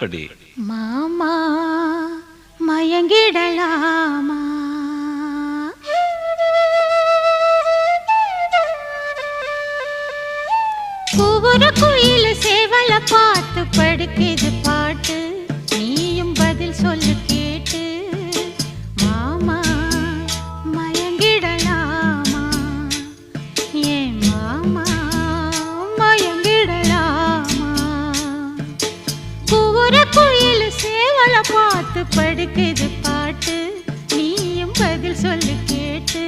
படி மாமா மயங்கிடலாமா? ஒவ்வொரு குயில் சேவல பார்த்து படுக்குது பாட்டு, நீயும் பதில் சொல்லு கேட்டு. மாமா மயங்கிடலாமா? ஏன் மாமா மயங்கிடலாமா? ஒவ்வொரு குயில் சேவல பார்த்து படுக்குது பாட்டு, நீயும் பதில் சொல்லு கேட்டு.